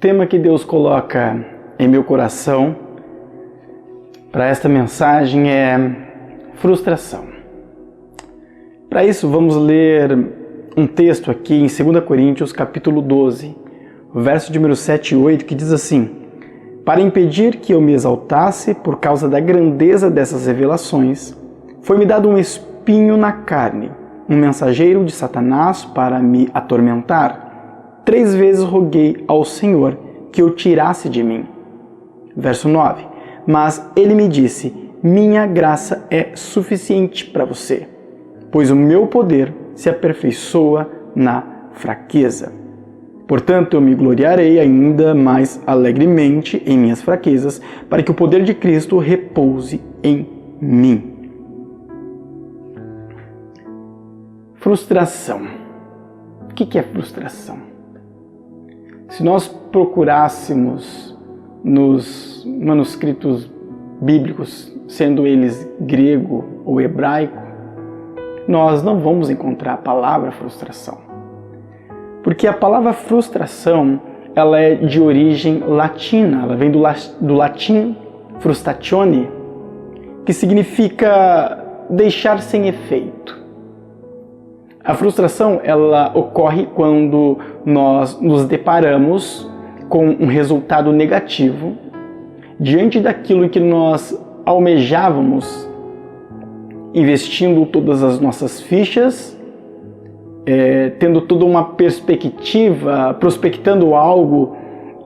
tema que Deus coloca em meu coração para esta mensagem é frustração. Para isso, vamos ler um texto aqui em 2 Coríntios, capítulo 12, verso de número 7 e 8, que diz assim: para impedir que eu me exaltasse por causa da grandeza dessas revelações, foi-me dado um espinho na carne, um mensageiro de Satanás para me atormentar. 3 vezes roguei ao Senhor que o tirasse de mim. Verso 9. Mas ele me disse: minha graça é suficiente para você, pois o meu poder se aperfeiçoa na fraqueza. Portanto, eu me gloriarei ainda mais alegremente em minhas fraquezas, para que o poder de Cristo repouse em mim. Frustração. O que é frustração? Se nós procurássemos nos manuscritos bíblicos, sendo eles grego ou hebraico, nós não vamos encontrar a palavra frustração. Porque a palavra frustração, ela é de origem latina, ela vem do latim frustatione, que significa deixar sem efeito. A frustração, ela ocorre quando nós nos deparamos com um resultado negativo diante daquilo que nós almejávamos, investindo todas as nossas fichas, tendo toda uma perspectiva, prospectando algo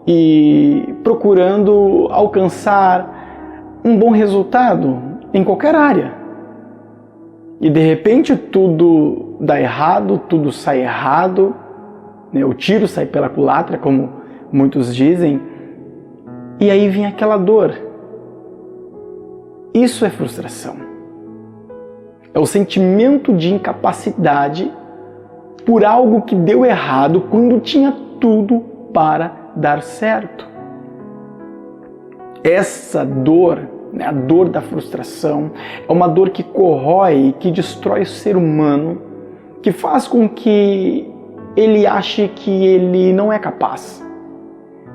e procurando alcançar um bom resultado em qualquer área. E de repente tudo dá errado, tudo sai errado, né? O tiro sai pela culatra, como muitos dizem, e aí vem aquela dor. Isso é frustração. É o sentimento de incapacidade por algo que deu errado quando tinha tudo para dar certo. Essa dor, a dor da frustração, é uma dor que corrói, que destrói o ser humano, que faz com que ele ache que ele não é capaz.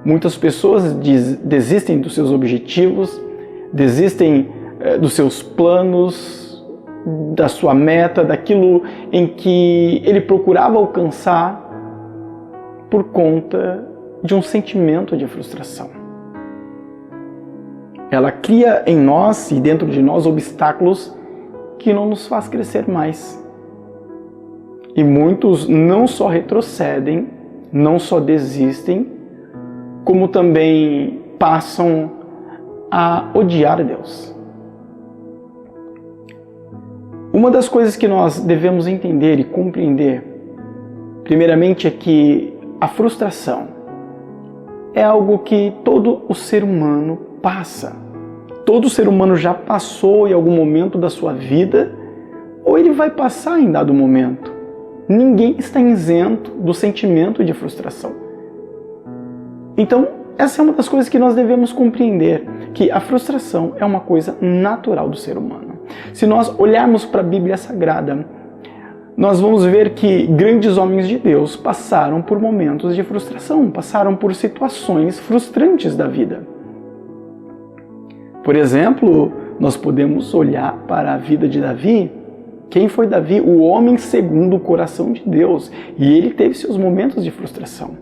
Muitas pessoas desistem dos seus objetivos, desistem dos seus planos, da sua meta, daquilo em que ele procurava alcançar por conta de um sentimento de frustração. Ela cria em nós e dentro de nós obstáculos que não nos faz crescer mais. E muitos não só retrocedem, não só desistem, como também passam a odiar Deus. Uma das coisas que nós devemos entender e compreender, primeiramente, é que a frustração é algo que todo o ser humano passa. Todo ser humano já passou em algum momento da sua vida, ou ele vai passar em dado momento. Ninguém está isento do sentimento de frustração. Então, essa é uma das coisas que nós devemos compreender, que a frustração é uma coisa natural do ser humano. Se nós olharmos para a Bíblia Sagrada, nós vamos ver que grandes homens de Deus passaram por momentos de frustração, passaram por situações frustrantes da vida. Por exemplo, nós podemos olhar para a vida de Davi. Quem foi Davi? O homem segundo o coração de Deus. E ele teve seus momentos de frustração.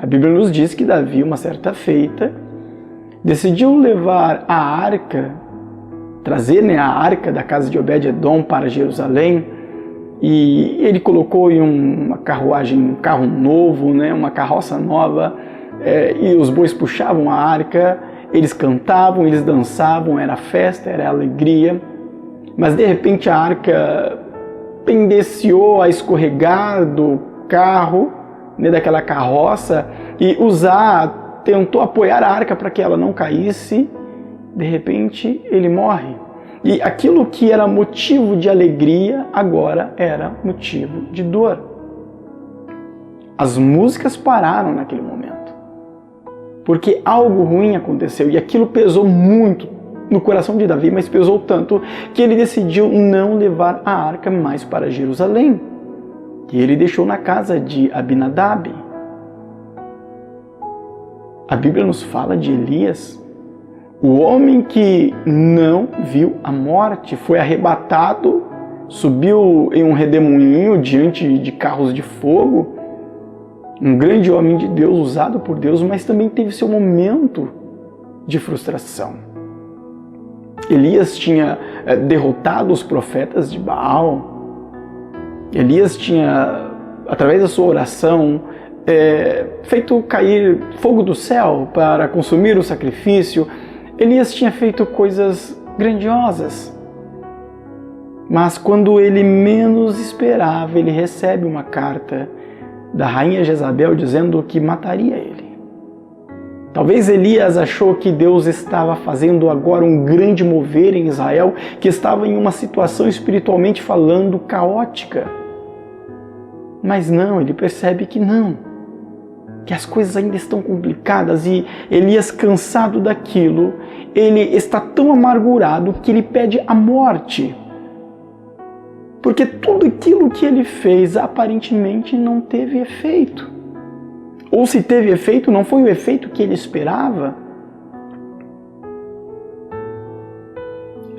A Bíblia nos diz que Davi, uma certa feita, decidiu levar a arca, trazer a arca da casa de Obed-Edom para Jerusalém, e ele colocou em uma carruagem, um carro novo, uma carroça nova, e os bois puxavam a arca, eles cantavam, eles dançavam, era festa, era alegria, mas de repente a arca pendeciou a escorregar do carro, daquela carroça, e Uzá tentou apoiar a arca para que ela não caísse. De repente ele morre. E aquilo que era motivo de alegria, agora era motivo de dor. As músicas pararam naquele momento, porque algo ruim aconteceu, e aquilo pesou muito no coração de Davi, mas pesou tanto que ele decidiu não levar a arca mais para Jerusalém. E ele deixou na casa de Abinadab. A Bíblia nos fala de Elias, o homem que não viu a morte, foi arrebatado, subiu em um redemoinho diante de carros de fogo, um grande homem de Deus, usado por Deus, mas também teve seu momento de frustração. Elias tinha derrotado os profetas de Baal. Elias tinha, através da sua oração, feito cair fogo do céu para consumir o sacrifício. Elias tinha feito coisas grandiosas. Mas quando ele menos esperava, ele recebe uma carta da rainha Jezabel dizendo que mataria ele. Talvez Elias achou que Deus estava fazendo agora um grande mover em Israel, que estava em uma situação espiritualmente falando caótica. Mas não, ele percebe que não, que as coisas ainda estão complicadas, e Elias, cansado daquilo, ele está tão amargurado que ele pede a morte. Porque tudo aquilo que ele fez aparentemente não teve efeito. Ou se teve efeito, não foi o efeito que ele esperava.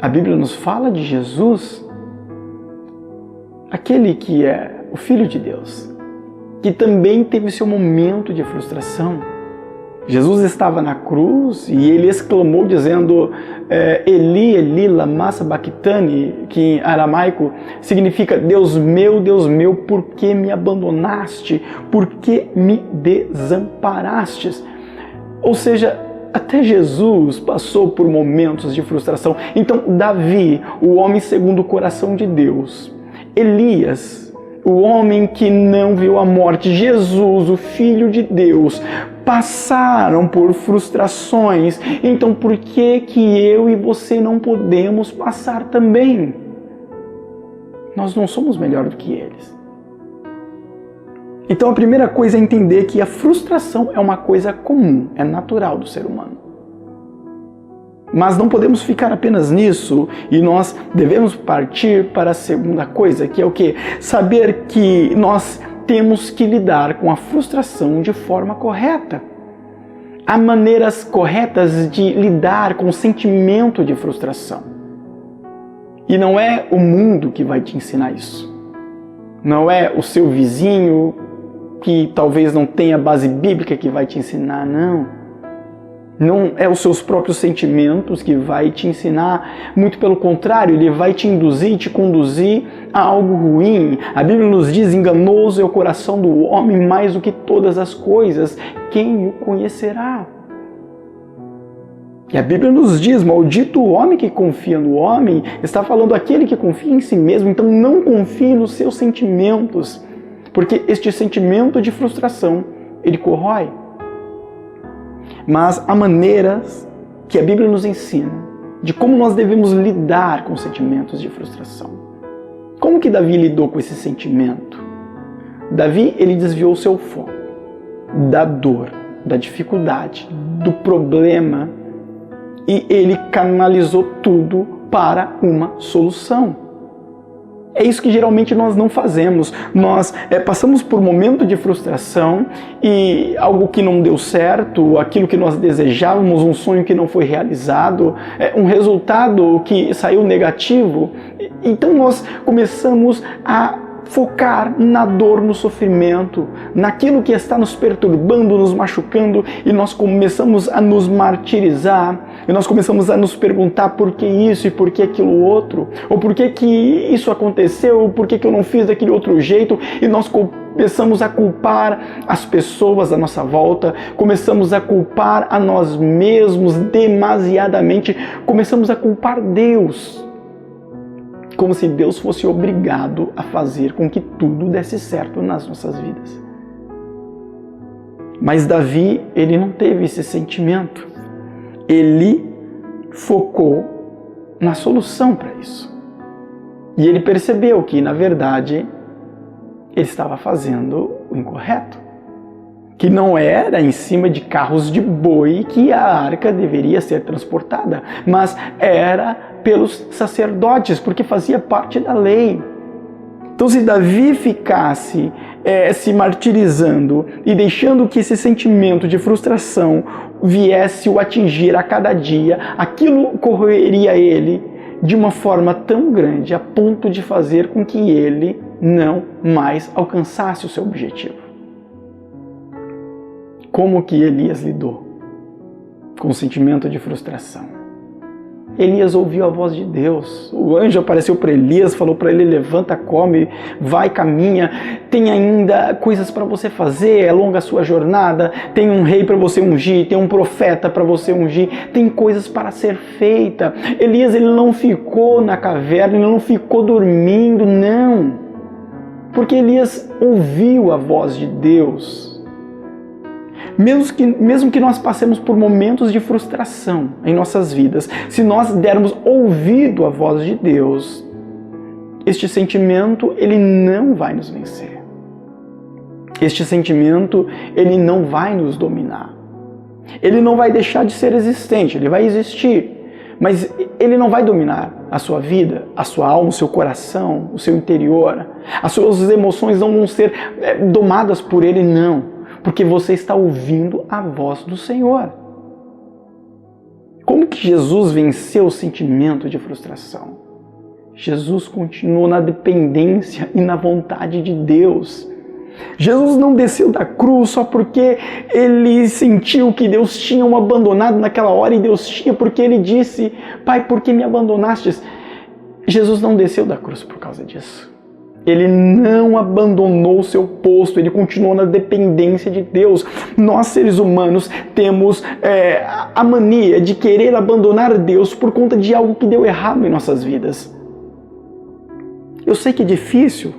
A Bíblia nos fala de Jesus, aquele que é o Filho de Deus, que também teve seu momento de frustração. Jesus estava na cruz e ele exclamou dizendo Eli, Eli, lama sabachthani, que em aramaico significa Deus meu, por que me abandonaste? Por que me desamparastes? Ou seja, até Jesus passou por momentos de frustração. Então Davi, o homem segundo o coração de Deus, Elias, o homem que não viu a morte, Jesus, o Filho de Deus, passaram por frustrações. Então por que eu e você não podemos passar também? Nós não somos melhor do que eles. Então a primeira coisa é entender que a frustração é uma coisa comum, é natural do ser humano. Mas não podemos ficar apenas nisso, e nós devemos partir para a segunda coisa, que é o quê? Saber que nós temos que lidar com a frustração de forma correta. Há maneiras corretas de lidar com o sentimento de frustração. E não é o mundo que vai te ensinar isso. Não é o seu vizinho, que talvez não tenha base bíblica, que vai te ensinar, não. Não é os seus próprios sentimentos que vai te ensinar, muito pelo contrário, ele vai te induzir, te conduzir a algo ruim. A Bíblia nos diz, enganoso é o coração do homem mais do que todas as coisas, quem o conhecerá? E a Bíblia nos diz, maldito o homem que confia no homem, está falando aquele que confia em si mesmo, então não confie nos seus sentimentos, porque este sentimento de frustração, ele corrói. Mas há maneiras que a Bíblia nos ensina de como nós devemos lidar com sentimentos de frustração. Como que Davi lidou com esse sentimento? Davi, ele desviou o seu foco da dor, da dificuldade, do problema, e ele canalizou tudo para uma solução. É isso que geralmente nós não fazemos. Nós passamos por um momento de frustração e algo que não deu certo, aquilo que nós desejávamos, um sonho que não foi realizado, um resultado que saiu negativo. Então nós começamos a focar na dor, no sofrimento, naquilo que está nos perturbando, nos machucando, e nós começamos a nos martirizar, e nós começamos a nos perguntar por que isso e por que aquilo outro, ou por que isso aconteceu, ou por que eu não fiz daquele outro jeito, e nós começamos a culpar as pessoas à nossa volta, começamos a culpar a nós mesmos demasiadamente, começamos a culpar Deus, como se Deus fosse obrigado a fazer com que tudo desse certo nas nossas vidas. Mas Davi, ele não teve esse sentimento. Ele focou na solução para isso. E ele percebeu que, na verdade, ele estava fazendo o incorreto. Que não era em cima de carros de boi que a arca deveria ser transportada, mas era pelos sacerdotes, porque fazia parte da lei. Então, se Davi ficasse se martirizando e deixando que esse sentimento de frustração viesse o atingir a cada dia, aquilo corroeria ele de uma forma tão grande a ponto de fazer com que ele não mais alcançasse o seu objetivo. Como que Elias lidou com o sentimento de frustração? Elias ouviu a voz de Deus. O anjo apareceu para Elias, falou para ele: levanta, come, vai, caminha. Tem ainda coisas para você fazer, é longa a sua jornada. Tem um rei para você ungir, tem um profeta para você ungir. Tem coisas para ser feita. Elias, ele não ficou na caverna, ele não ficou dormindo, não. Porque Elias ouviu a voz de Deus. Mesmo que nós passemos por momentos de frustração em nossas vidas, se nós dermos ouvido à voz de Deus, este sentimento, ele não vai nos vencer. Este sentimento, ele não vai nos dominar. Ele não vai deixar de ser existente, ele vai existir, mas ele não vai dominar a sua vida, a sua alma, o seu coração, o seu interior. As suas emoções não vão ser domadas por ele, não. Porque você está ouvindo a voz do Senhor. Como que Jesus venceu o sentimento de frustração? Jesus continuou na dependência e na vontade de Deus. Jesus não desceu da cruz só porque ele sentiu que Deus tinha o abandonado naquela hora e Deus tinha, porque ele disse: Pai, por que me abandonastes? Jesus não desceu da cruz por causa disso. Ele não abandonou o seu posto, ele continuou na dependência de Deus. Nós, seres humanos, temos a mania de querer abandonar Deus por conta de algo que deu errado em nossas vidas. Eu sei que é difícil,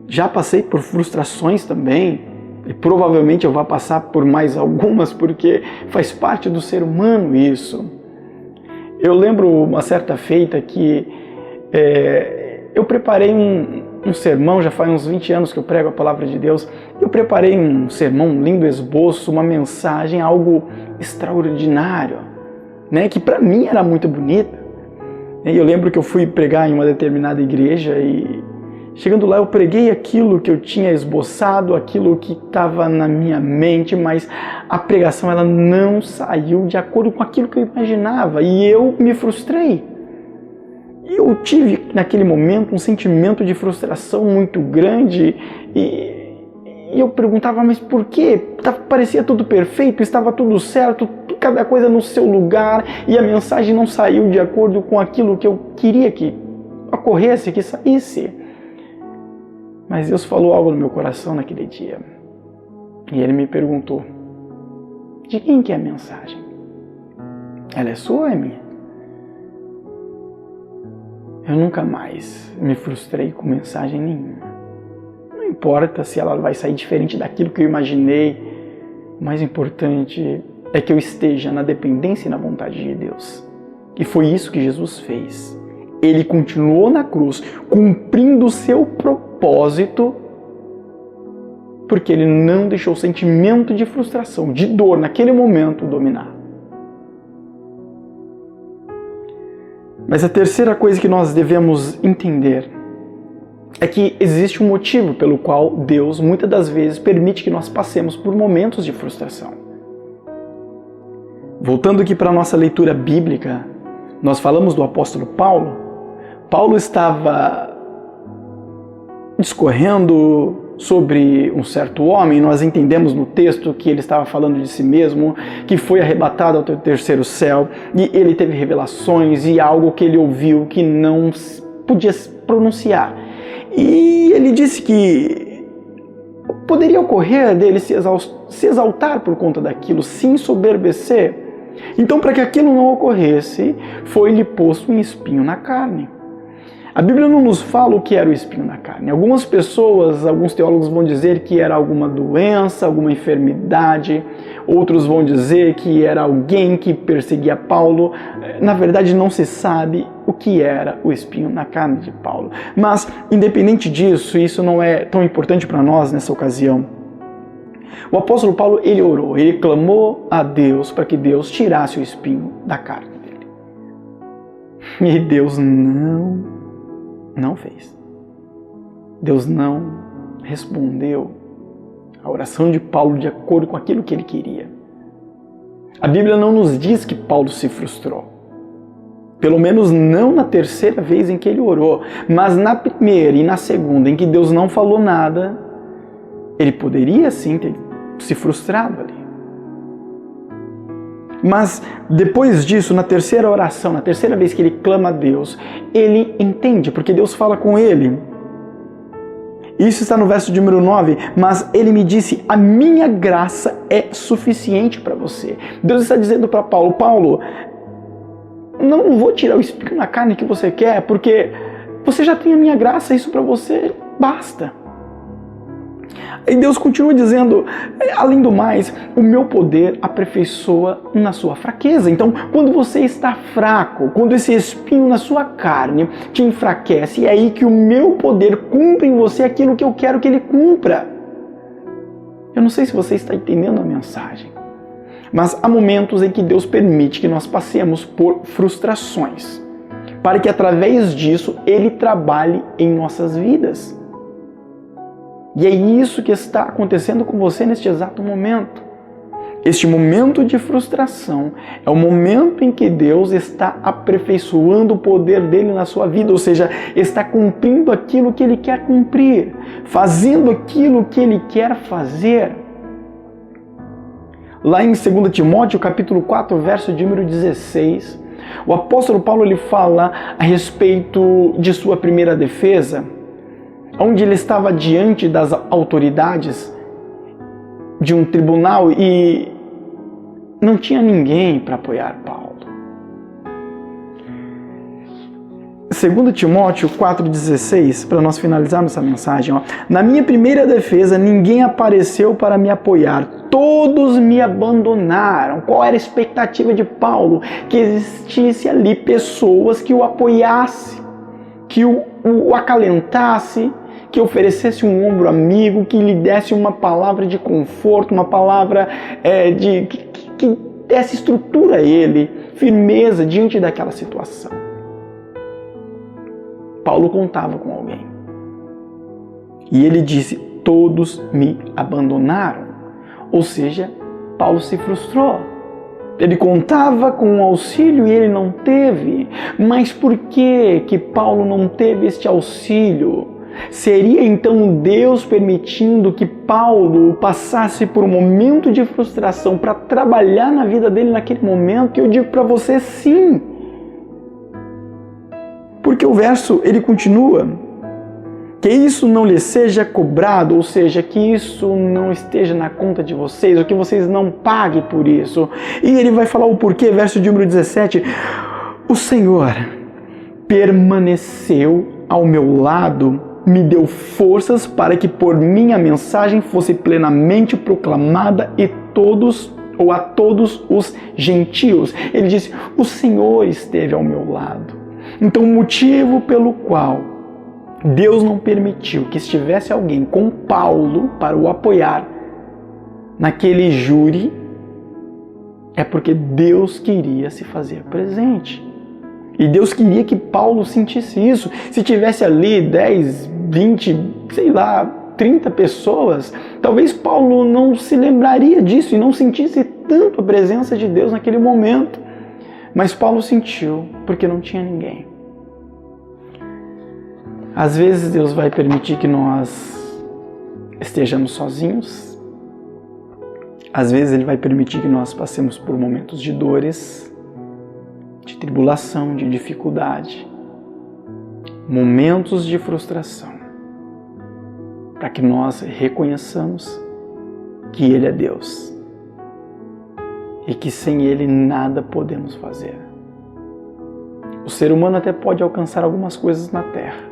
já passei por frustrações também, e provavelmente eu vou passar por mais algumas, porque faz parte do ser humano isso. Eu lembro uma certa feita que eu preparei um sermão, já faz uns 20 anos que eu prego a palavra de Deus. Eu preparei um sermão, um lindo esboço, uma mensagem, algo extraordinário, né, que para mim era muito bonita. E eu lembro que eu fui pregar em uma determinada igreja e chegando lá eu preguei aquilo que eu tinha esboçado, aquilo que estava na minha mente, mas a pregação ela não saiu de acordo com aquilo que eu imaginava e eu me frustrei. Eu tive naquele momento um sentimento de frustração muito grande e eu perguntava, mas por quê? Parecia tudo perfeito, estava tudo certo, cada coisa no seu lugar e a mensagem não saiu de acordo com aquilo que eu queria que ocorresse, que saísse. Mas Deus falou algo no meu coração naquele dia e Ele me perguntou: de quem que é a mensagem? Ela é sua ou é minha? Eu nunca mais me frustrei com mensagem nenhuma. Não importa se ela vai sair diferente daquilo que eu imaginei. O mais importante é que eu esteja na dependência e na vontade de Deus. E foi isso que Jesus fez. Ele continuou na cruz, cumprindo o seu propósito, porque ele não deixou o sentimento de frustração, de dor naquele momento dominar. Mas a terceira coisa que nós devemos entender é que existe um motivo pelo qual Deus muitas das vezes permite que nós passemos por momentos de frustração. Voltando aqui para a nossa leitura bíblica, nós falamos do apóstolo Paulo. Paulo estava discorrendo sobre um certo homem, nós entendemos no texto que ele estava falando de si mesmo, que foi arrebatado ao terceiro céu, e ele teve revelações e algo que ele ouviu que não podia pronunciar. E ele disse que poderia ocorrer dele se exaltar por conta daquilo, se ensoberbecer. Então, para que aquilo não ocorresse, foi-lhe posto um espinho na carne. A Bíblia não nos fala o que era o espinho na carne. Algumas pessoas, alguns teólogos vão dizer que era alguma doença, alguma enfermidade. Outros vão dizer que era alguém que perseguia Paulo. Na verdade, não se sabe o que era o espinho na carne de Paulo. Mas, independente disso, isso não é tão importante para nós nessa ocasião. O apóstolo Paulo, ele orou, ele clamou a Deus para que Deus tirasse o espinho da carne dele. E Deus não fez. Deus não respondeu a oração de Paulo de acordo com aquilo que ele queria. A Bíblia não nos diz que Paulo se frustrou. Pelo menos não na terceira vez em que ele orou, mas na primeira e na segunda em que Deus não falou nada, ele poderia sim ter se frustrado ali. Mas depois disso, na terceira oração, na terceira vez que ele clama a Deus, ele entende, porque Deus fala com ele. Isso está no verso de número 9, mas ele me disse, a minha graça é suficiente para você. Deus está dizendo para Paulo, Paulo, não vou tirar o espinho na carne que você quer, porque você já tem a minha graça, isso para você basta. E Deus continua dizendo, além do mais, o meu poder aperfeiçoa na sua fraqueza. Então, quando você está fraco, quando esse espinho na sua carne te enfraquece, é aí que o meu poder cumpre em você aquilo que eu quero que ele cumpra. Eu não sei se você está entendendo a mensagem, mas há momentos em que Deus permite que nós passemos por frustrações, para que através disso Ele trabalhe em nossas vidas. E é isso que está acontecendo com você neste exato momento. Este momento de frustração é o momento em que Deus está aperfeiçoando o poder dele na sua vida, ou seja, está cumprindo aquilo que ele quer cumprir, fazendo aquilo que ele quer fazer. Lá em 2 Timóteo, capítulo 4, verso de número 16, o apóstolo Paulo ele fala a respeito de sua primeira defesa, onde ele estava diante das autoridades de um tribunal e não tinha ninguém para apoiar Paulo. 2 Timóteo 4,16, para nós finalizarmos essa mensagem. Na minha primeira defesa, ninguém apareceu para me apoiar. Todos me abandonaram. Qual era a expectativa de Paulo? Que existisse ali pessoas que o apoiassem, que o acalentasse, que oferecesse um ombro amigo, que lhe desse uma palavra de conforto, uma palavra que desse estrutura a ele, firmeza diante daquela situação. Paulo contava com alguém. E ele disse, todos me abandonaram. Ou seja, Paulo se frustrou. Ele contava com um auxílio e ele não teve. Mas por que Paulo não teve este auxílio? Seria então Deus permitindo que Paulo passasse por um momento de frustração para trabalhar na vida dele naquele momento? E eu digo para você, sim. Porque o verso, ele continua, que isso não lhe seja cobrado, ou seja, que isso não esteja na conta de vocês, ou que vocês não paguem por isso. E ele vai falar o porquê, verso de número 17, o Senhor permaneceu ao meu lado, me deu forças para que por minha mensagem fosse plenamente proclamada a todos os gentios. Ele disse, o Senhor esteve ao meu lado. Então o motivo pelo qual Deus não permitiu que estivesse alguém com Paulo para o apoiar naquele júri é porque Deus queria se fazer presente. E Deus queria que Paulo sentisse isso. Se tivesse ali 10, 20, 30 pessoas, talvez Paulo não se lembraria disso e não sentisse tanto a presença de Deus naquele momento. Mas Paulo sentiu, porque não tinha ninguém. Às vezes Deus vai permitir que nós estejamos sozinhos. Às vezes Ele vai permitir que nós passemos por momentos de dores, de tribulação, de dificuldade, momentos de frustração, para que nós reconheçamos que Ele é Deus e que sem Ele nada podemos fazer. O ser humano até pode alcançar algumas coisas na terra,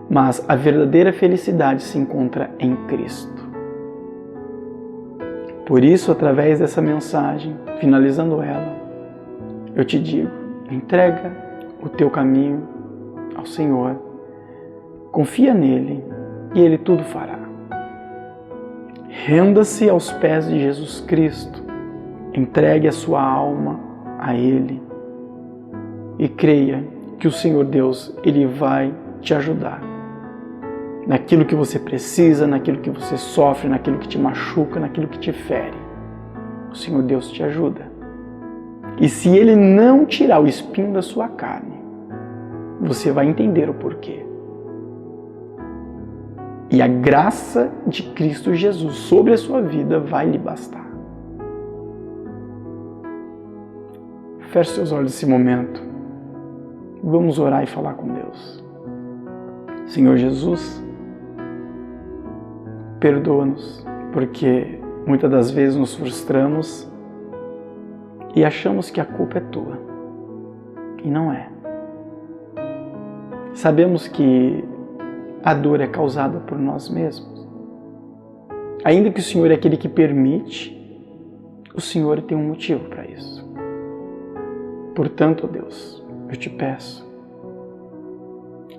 mas a verdadeira felicidade se encontra em Cristo. Por isso, através dessa mensagem, finalizando ela, eu te digo, entrega o teu caminho ao Senhor, confia nele e Ele tudo fará. Renda-se aos pés de Jesus Cristo, entregue a sua alma a Ele e creia que o Senhor Deus, Ele vai te ajudar naquilo que você precisa, naquilo que você sofre, naquilo que te machuca, naquilo que te fere. O Senhor Deus te ajuda. E se Ele não tirar o espinho da sua carne, você vai entender o porquê. E a graça de Cristo Jesus sobre a sua vida vai lhe bastar. Feche seus olhos nesse momento. Vamos orar e falar com Deus. Senhor Jesus, perdoa-nos, porque muitas das vezes nos frustramos e achamos que a culpa é tua. E não é. Sabemos que a dor é causada por nós mesmos. Ainda que o Senhor é aquele que permite, o Senhor tem um motivo para isso. Portanto, Deus, eu te peço,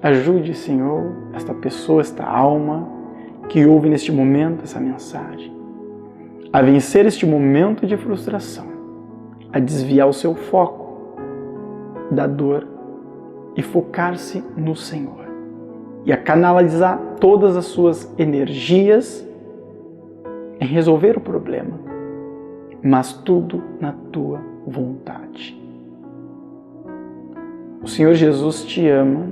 ajude, Senhor, esta pessoa, esta alma que ouve neste momento essa mensagem, a vencer este momento de frustração, a desviar o seu foco da dor e focar-se no Senhor e a canalizar todas as suas energias em resolver o problema, mas tudo na tua vontade. O Senhor Jesus te ama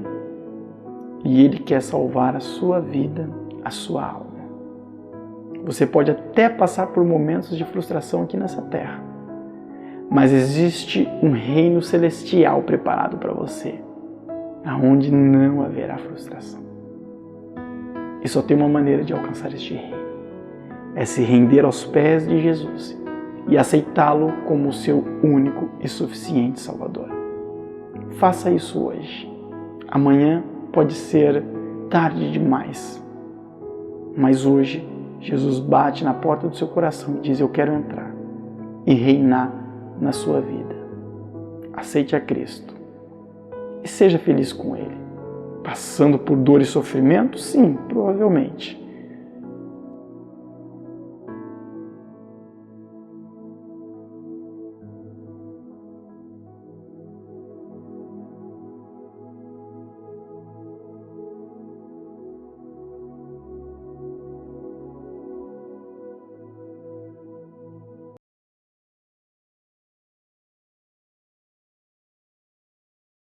e Ele quer salvar a sua vida, a sua alma. Você pode até passar por momentos de frustração aqui nessa terra, mas existe um reino celestial preparado para você, aonde não haverá frustração. E só tem uma maneira de alcançar este reino: é se render aos pés de Jesus e aceitá-lo como o seu único e suficiente Salvador. Faça isso hoje. Amanhã pode ser tarde demais, mas hoje Jesus bate na porta do seu coração e diz: eu quero entrar e reinar na sua vida. Aceite a Cristo e seja feliz com Ele. Passando por dor e sofrimento? Sim, provavelmente.